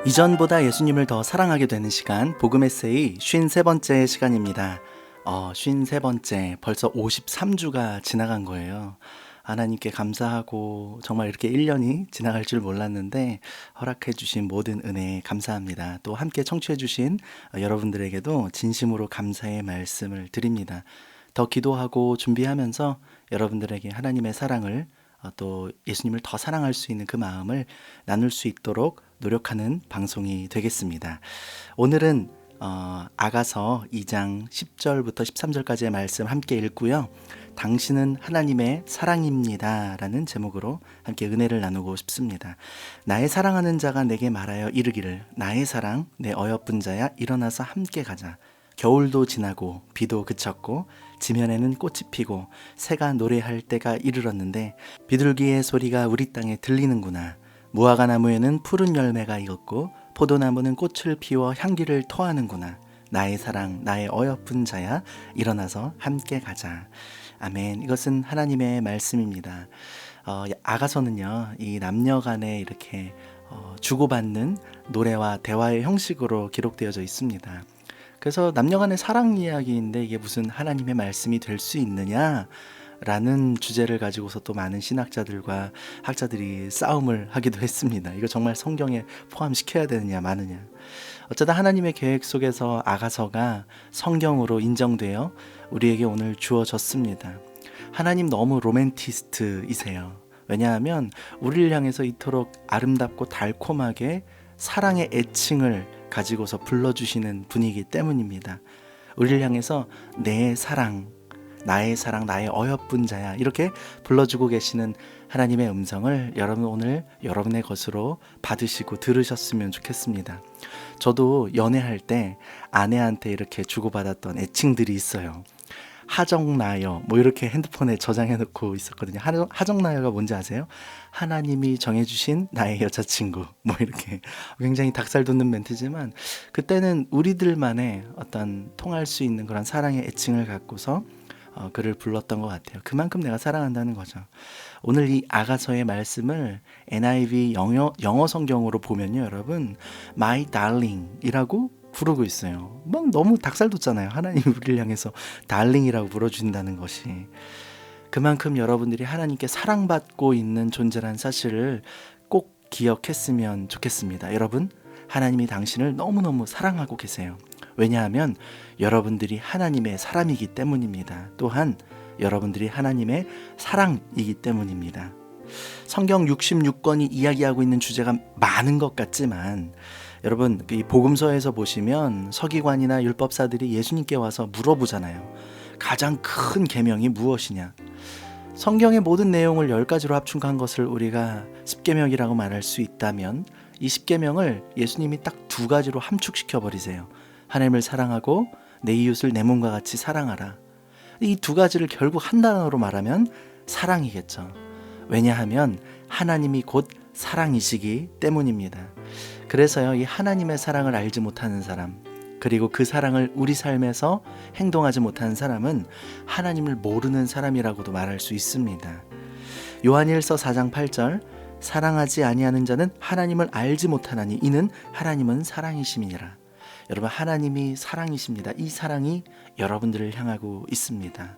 이전보다 예수님을 더 사랑하게 되는 시간, 복음 에세이 53번째 시간입니다. 53번째, 벌써 53주가 지나간 거예요. 하나님께 감사하고 정말 이렇게 1년이 지나갈 줄 몰랐는데 허락해 주신 모든 은혜에 감사합니다. 또 함께 청취해 주신 여러분들에게도 진심으로 감사의 말씀을 드립니다. 더 기도하고 준비하면서 여러분들에게 하나님의 사랑을 또 예수님을 더 사랑할 수 있는 그 마음을 나눌 수 있도록 노력하는 방송이 되겠습니다. 오늘은 아가서 2장 10절부터 13절까지의 말씀 함께 읽고요. 당신은 하나님의 사랑입니다 라는 제목으로 함께 은혜를 나누고 싶습니다. 나의 사랑하는 자가 내게 말하여 이르기를 나의 사랑 내 어여쁜 자야 일어나서 함께 가자. 겨울도 지나고 비도 그쳤고 지면에는 꽃이 피고 새가 노래할 때가 이르렀는데 비둘기의 소리가 우리 땅에 들리는구나. 무화과 나무에는 푸른 열매가 익었고 포도나무는 꽃을 피워 향기를 토하는구나. 나의 사랑 나의 어여쁜 자야 일어나서 함께 가자. 아멘. 이것은 하나님의 말씀입니다. 아가서는요, 이 남녀 간에 이렇게 주고받는 노래와 대화의 형식으로 기록되어져 있습니다. 그래서 남녀 간의 사랑 이야기인데 이게 무슨 하나님의 말씀이 될 수 있느냐 라는 주제를 가지고서 또 많은 신학자들과 학자들이 싸움을 하기도 했습니다. 이거 정말 성경에 포함시켜야 되느냐 마느냐. 어쩌다 하나님의 계획 속에서 아가서가 성경으로 인정되어 우리에게 오늘 주어졌습니다. 하나님 너무 로맨티스트이세요. 왜냐하면 우리를 향해서 이토록 아름답고 달콤하게 사랑의 애칭을 가지고서 불러주시는 분이기 때문입니다. 우리를 향해서 내 사랑, 나의 사랑, 나의 어여쁜 자야 이렇게 불러주고 계시는 하나님의 음성을 여러분 오늘 여러분의 것으로 받으시고 들으셨으면 좋겠습니다. 저도 연애할 때 아내한테 이렇게 주고받았던 애칭들이 있어요. 하정나여 뭐 이렇게 핸드폰에 저장해 놓고 있었거든요. 하정나여가 뭔지 아세요? 하나님이 정해주신 나의 여자친구 뭐 이렇게 굉장히 닭살 돋는 멘트지만 그때는 우리들만의 어떤 통할 수 있는 그런 사랑의 애칭을 갖고서 그를 불렀던 것 같아요. 그만큼 내가 사랑한다는 거죠. 오늘 이 아가서의 말씀을 NIV 영어 성경으로 보면요, 여러분, My Darling이라고 부르고 있어요. 막 너무 닭살 돋잖아요. 하나님이 우리를 향해서 달링이라고 불러준다는 것이. 그만큼 여러분들이 하나님께 사랑받고 있는 존재란 사실을 꼭 기억했으면 좋겠습니다. 여러분, 하나님이 당신을 너무너무 사랑하고 계세요. 왜냐하면 여러분들이 하나님의 사람이기 때문입니다. 또한 여러분들이 하나님의 사랑이기 때문입니다. 성경 66권이 이야기하고 있는 주제가 많은 것 같지만 여러분, 이 복음서에서 보시면 서기관이나 율법사들이 예수님께 와서 물어보잖아요. 가장 큰 계명이 무엇이냐? 성경의 모든 내용을 10가지로 합충한 것을 우리가 십계명이라고 말할 수 있다면 이 십계명을 예수님이 딱 2가지로 함축시켜 버리세요. 하나님을 사랑하고 내 이웃을 내 몸과 같이 사랑하라. 이 2가지를 결국 한 단어로 말하면 사랑이겠죠. 왜냐하면 하나님이 곧 사랑이시기 때문입니다. 그래서요, 이 하나님의 사랑을 알지 못하는 사람, 그리고 그 사랑을 우리 삶에서 행동하지 못하는 사람은 하나님을 모르는 사람이라고도 말할 수 있습니다. 요한일서 4장 8절, 사랑하지 아니하는 자는 하나님을 알지 못하나니 이는 하나님은 사랑이심이니라. 여러분, 하나님이 사랑이십니다. 이 사랑이 여러분들을 향하고 있습니다.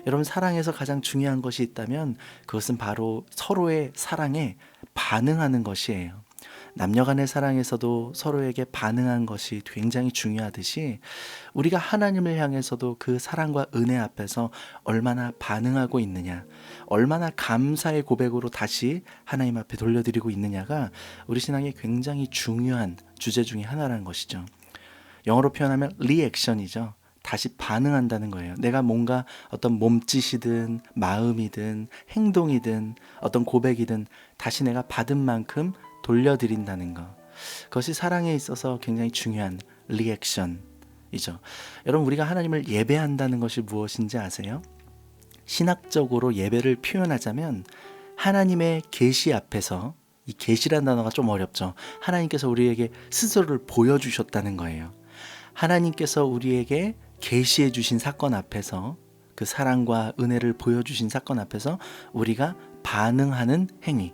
여러분, 사랑에서 가장 중요한 것이 있다면 그것은 바로 서로의 사랑에 반응하는 것이에요. 남녀 간의 사랑에서도 서로에게 반응한 것이 굉장히 중요하듯이 우리가 하나님을 향해서도 그 사랑과 은혜 앞에서 얼마나 반응하고 있느냐, 얼마나 감사의 고백으로 다시 하나님 앞에 돌려드리고 있느냐가 우리 신앙의 굉장히 중요한 주제 중에 하나라는 것이죠. 영어로 표현하면 리액션이죠. 다시 반응한다는 거예요. 내가 뭔가 어떤 몸짓이든 마음이든 행동이든 어떤 고백이든 다시 내가 받은 만큼 돌려드린다는 것. 그것이 사랑에 있어서 굉장히 중요한 리액션이죠. 여러분, 우리가 하나님을 예배한다는 것이 무엇인지 아세요? 신학적으로 예배를 표현하자면 하나님의 계시 앞에서, 이 계시란 단어가 좀 어렵죠. 하나님께서 우리에게 스스로를 보여주셨다는 거예요. 하나님께서 우리에게 계시해 주신 사건 앞에서, 그 사랑과 은혜를 보여주신 사건 앞에서 우리가 반응하는 행위,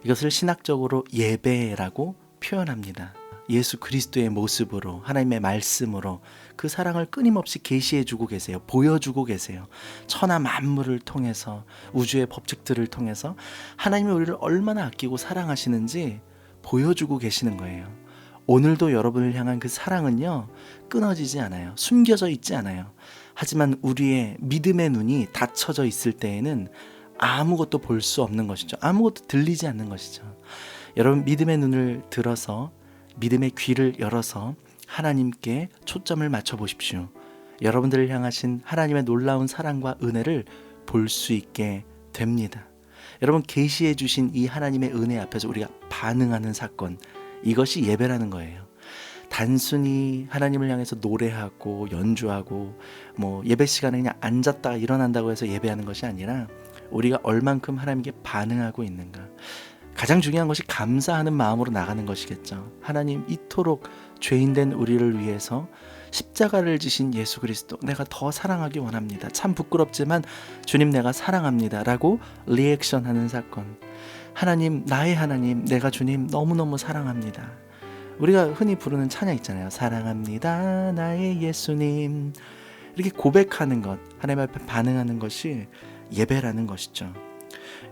이것을 신학적으로 예배라고 표현합니다. 예수 그리스도의 모습으로 하나님의 말씀으로 그 사랑을 끊임없이 계시해 주고 계세요. 보여주고 계세요. 천하 만물을 통해서 우주의 법칙들을 통해서 하나님이 우리를 얼마나 아끼고 사랑하시는지 보여주고 계시는 거예요. 오늘도 여러분을 향한 그 사랑은요, 끊어지지 않아요. 숨겨져 있지 않아요. 하지만 우리의 믿음의 눈이 닫혀져 있을 때에는 아무것도 볼 수 없는 것이죠. 아무것도 들리지 않는 것이죠. 여러분, 믿음의 눈을 들어서 믿음의 귀를 열어서 하나님께 초점을 맞춰 보십시오. 여러분들을 향하신 하나님의 놀라운 사랑과 은혜를 볼 수 있게 됩니다. 여러분, 계시해 주신 이 하나님의 은혜 앞에서 우리가 반응하는 사건, 이것이 예배라는 거예요. 단순히 하나님을 향해서 노래하고 연주하고 예배 시간에 그냥 앉았다가 일어난다고 해서 예배하는 것이 아니라 우리가 얼만큼 하나님께 반응하고 있는가. 가장 중요한 것이 감사하는 마음으로 나가는 것이겠죠. 하나님, 이토록 죄인된 우리를 위해서 십자가를 지신 예수 그리스도, 내가 더 사랑하기 원합니다. 참 부끄럽지만 주님, 내가 사랑합니다 라고 리액션하는 사건. 하나님, 나의 하나님, 내가 주님 너무너무 사랑합니다. 우리가 흔히 부르는 찬양 있잖아요. 사랑합니다 나의 예수님. 이렇게 고백하는 것, 하나님 앞에 반응하는 것이 예배라는 것이죠.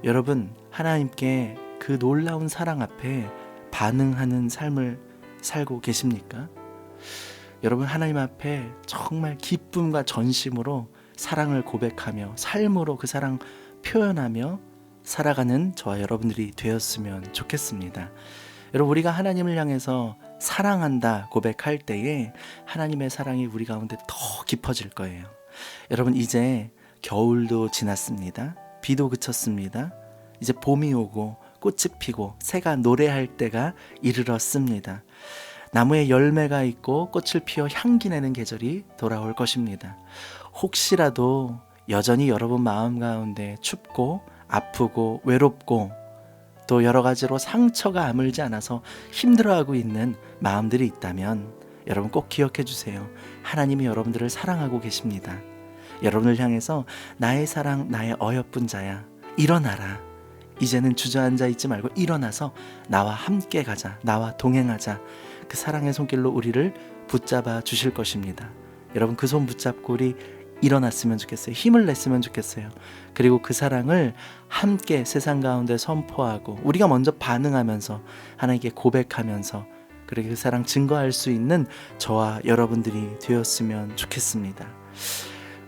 여러분, 하나님께 그 놀라운 사랑 앞에 반응하는 삶을 살고 계십니까? 여러분, 하나님 앞에 정말 기쁨과 전심으로 사랑을 고백하며 삶으로 그 사랑 표현하며 살아가는 저와 여러분들이 되었으면 좋겠습니다. 여러분, 우리가 하나님을 향해서 사랑한다 고백할 때에 하나님의 사랑이 우리 가운데 더 깊어질 거예요. 여러분, 이제 겨울도 지났습니다. 비도 그쳤습니다. 이제 봄이 오고 꽃이 피고 새가 노래할 때가 이르렀습니다. 나무에 열매가 있고 꽃을 피워 향기 내는 계절이 돌아올 것입니다. 혹시라도 여전히 여러분 마음 가운데 춥고 아프고 외롭고 또 여러 가지로 상처가 아물지 않아서 힘들어하고 있는 마음들이 있다면 여러분 꼭 기억해 주세요. 하나님이 여러분들을 사랑하고 계십니다. 여러분을 향해서 나의 사랑, 나의 어여쁜 자야, 일어나라. 이제는 주저앉아 있지 말고 일어나서 나와 함께 가자. 나와 동행하자. 그 사랑의 손길로 우리를 붙잡아 주실 것입니다. 여러분, 그 손 붙잡고 우리 일어났으면 좋겠어요. 힘을 냈으면 좋겠어요. 그리고 그 사랑을 함께 세상 가운데 선포하고 우리가 먼저 반응하면서 하나님께 고백하면서 그리고 그 사랑 증거할 수 있는 저와 여러분들이 되었으면 좋겠습니다.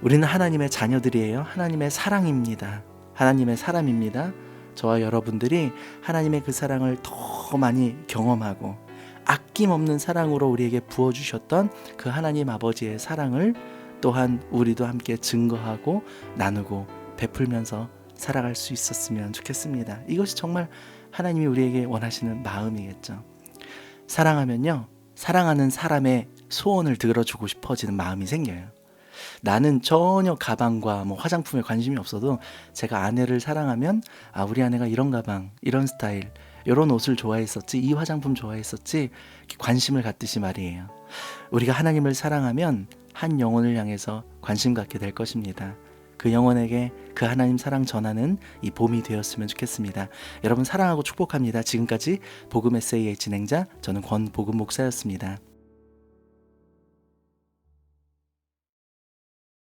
우리는 하나님의 자녀들이에요. 하나님의 사랑입니다. 하나님의 사람입니다. 저와 여러분들이 하나님의 그 사랑을 더 많이 경험하고 아낌없는 사랑으로 우리에게 부어주셨던 그 하나님 아버지의 사랑을 또한 우리도 함께 증거하고 나누고 베풀면서 살아갈 수 있었으면 좋겠습니다. 이것이 정말 하나님이 우리에게 원하시는 마음이겠죠. 사랑하면요, 사랑하는 사람의 소원을 들어주고 싶어지는 마음이 생겨요. 나는 전혀 가방과 화장품에 관심이 없어도 제가 아내를 사랑하면 우리 아내가 이런 가방, 이런 스타일, 이런 옷을 좋아했었지, 이 화장품 좋아했었지, 관심을 갖듯이 말이에요. 우리가 하나님을 사랑하면 한 영혼을 향해서 관심 갖게 될 것입니다. 그 영혼에게 그 하나님 사랑 전하는 이 봄이 되었으면 좋겠습니다. 여러분 사랑하고 축복합니다. 지금까지 복음 에세이의 진행자, 저는 권복음 목사였습니다.